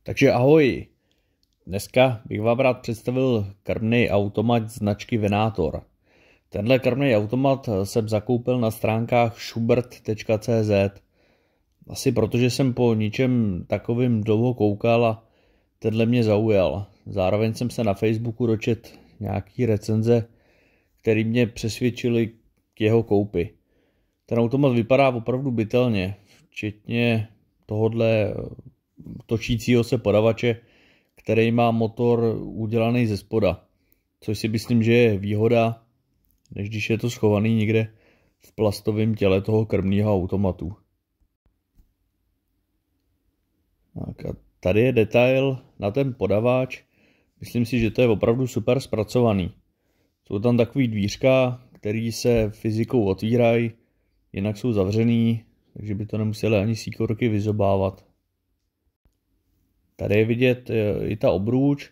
Takže ahoj, dneska bych vám rád představil krmný automat značky Venator. Tenhle krmný automat jsem zakoupil na stránkách schubert.cz. Asi protože jsem po ničem takovým dlouho koukal a tenhle mě zaujal. Zároveň jsem se na Facebooku dočet nějaký recenze, které mě přesvědčily k jeho koupi. Ten automat vypadá opravdu bytelně, včetně tohodle točícího se podavače, který má motor udělaný ze spoda, což si myslím, že je výhoda, než když je to schovaný někde v plastovém těle toho krmného automatu. Tak a tady je detail na ten podavač. Myslím si, že to je opravdu super zpracovaný. Jsou tam takový dvířka, které se fyzikou otvírají, jinak jsou zavřený, takže by to nemuseli ani síkorky vyzobávat. Tady je vidět i ta obruč,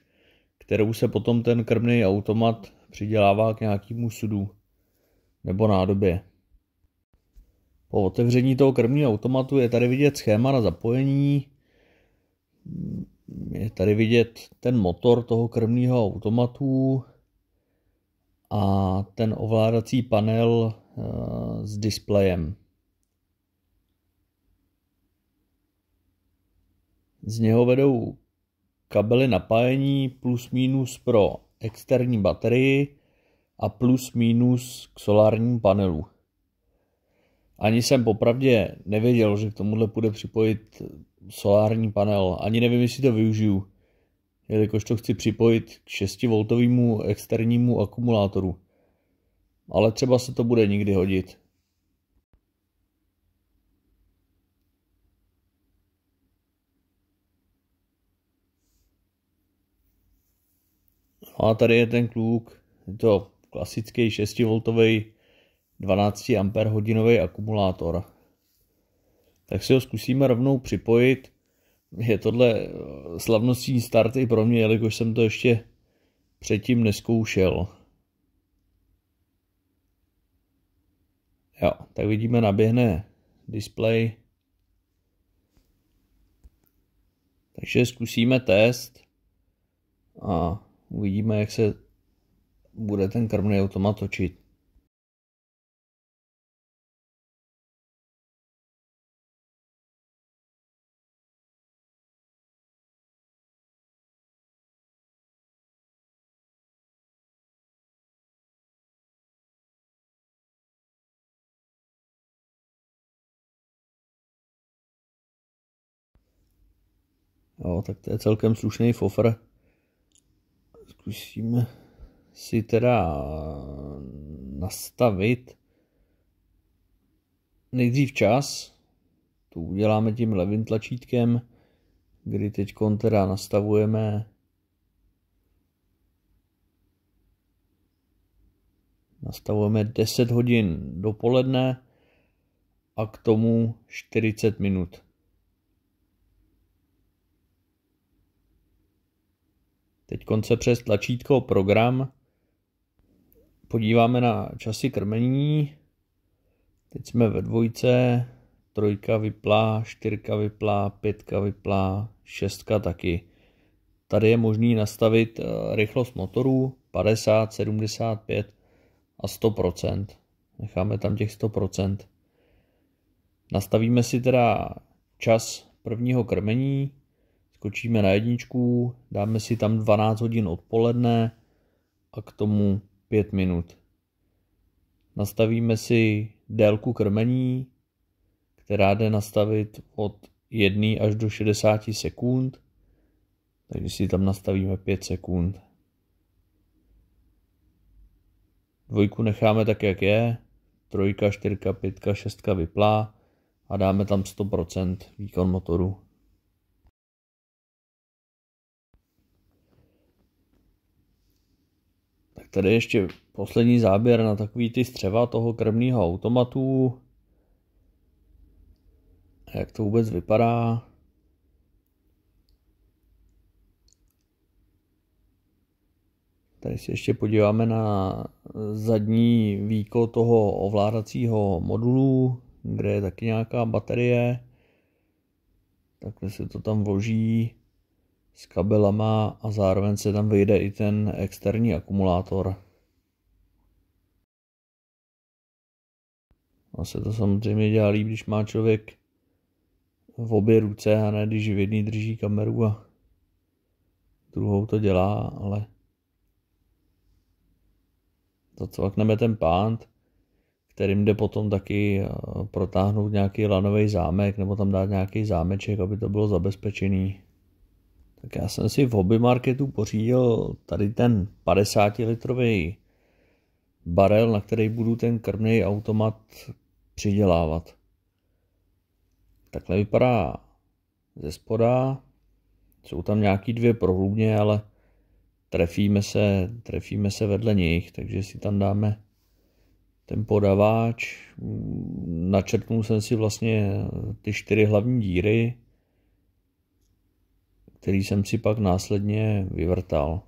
kterou se potom ten krmný automat přidělává k nějakému sudu nebo nádobě. Po otevření toho krmného automatu je tady vidět schéma na zapojení. Je tady vidět ten motor toho krmného automatu a ten ovládací panel s displejem. Z něho vedou kabely napájení plus minus pro externí baterii a plus minus k solárnímu panelu. Ani jsem popravdě nevěděl, že k tomuhle půjde připojit solární panel. Ani nevím, jestli to využiju, jelikož to chci připojit k 6V externímu akumulátoru. Ale třeba se to bude někdy hodit. No a tady je ten kluk, je to klasický 6V 12 Ah akumulátor. Tak si ho zkusíme rovnou připojit. Je tohle slavnostní start i pro mě, jelikož jsem to ještě předtím neskoušel. Jo, tak vidíme, naběhne displej. Takže zkusíme test a uvidíme, jak se bude ten krmný automat točit. Jo, tak to je celkem slušný fofr. Zkusíme si teda nastavit nejdřív čas. To uděláme tím levým tlačítkem, kdy teď teda nastavujeme nastavujeme 10 hodin dopoledne a k tomu 40 minut. Teď se přes tlačítko program podíváme na časy krmení. Teď jsme ve dvojce, 3 vyplá, 4 vyplá, 5 vyplá, 6 taky. Tady je možný nastavit rychlost motoru 50, 75 a 100%. Necháme tam těch 100%. Nastavíme si teda čas prvního krmení. Skočíme na jedničku, dáme si tam 12 hodin odpoledne a k tomu 5 minut. Nastavíme si délku krmení, která jde nastavit od 1 až do 60 sekund, takže si tam nastavíme 5 sekund. Dvojku necháme tak, jak je, 3, 4, 5, 6 vyplá a dáme tam 100% výkon motoru. Tak tady ještě poslední záběr na takový ty střeva toho krmného automatu. Jak to vůbec vypadá. Tady si ještě podíváme na zadní víko toho ovládacího modulu, kde je taky nějaká baterie. Takhle se to tam vloží. s kabelama a zároveň se tam vejde i ten externí akumulátor. A se to samozřejmě dělá líp, když má člověk v obě ruce a ne když v jedný drží kameru a druhou to dělá, ale zacvakneme ten pánt, kterým jde potom taky protáhnout nějaký lanový zámek nebo tam dát nějaký zámeček, aby to bylo zabezpečený. Tak já jsem si v hobby marketu pořídil tady ten 50-litrový barel, na který budu ten krmný automat přidělávat. Takhle vypadá ze spoda. Jsou tam nějaký 2 prohlubně, ale trefíme se vedle nich, takže si tam dáme ten podaváč. Načrtnul jsem si vlastně ty 4 hlavní díry, který jsem si pak následně vyvrtal.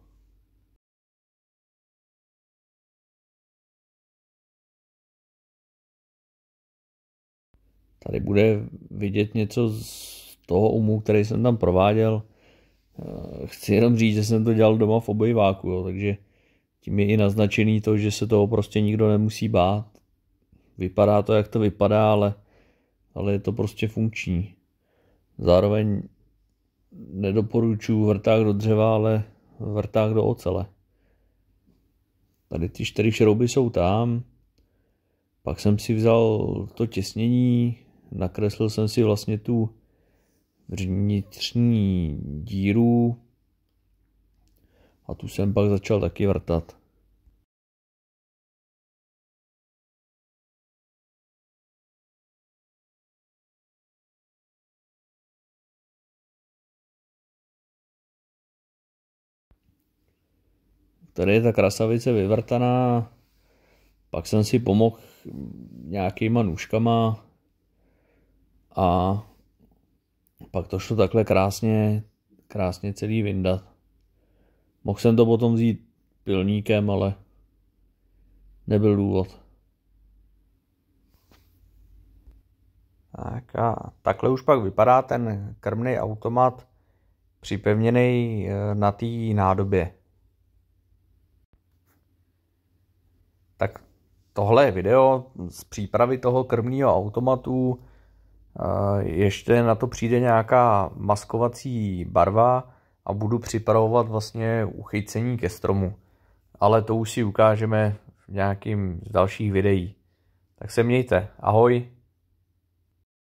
Tady bude vidět něco z toho umu, který jsem tam prováděl. Chci jenom říct, že jsem to dělal doma v obejváku, jo, takže tím je i naznačený to, že se toho prostě nikdo nemusí bát. Vypadá to, jak to vypadá, ale je to prostě funkční. Zároveň nedoporučuji vrták do dřeva, ale vrták do ocele. Tady ty 4 šrouby jsou tam. Pak jsem si vzal to těsnění, nakreslil jsem si vlastně tu vnitřní díru a tu jsem pak začal taky vrtat. Tady je ta krasavice vyvrtaná, pak jsem si pomohl nějakýma nůžkama a pak to šlo takhle krásně celý vyndat. Mohl jsem to potom vzít pilníkem, ale nebyl důvod. Tak a takhle už pak vypadá ten krmný automat připevněný na té nádobě. Tak tohle je video z přípravy toho krmného automatu. Ještě na to přijde nějaká maskovací barva a budu připravovat vlastně uchycení ke stromu. Ale to už si ukážeme v nějakým z dalších videí. Tak se mějte. Ahoj.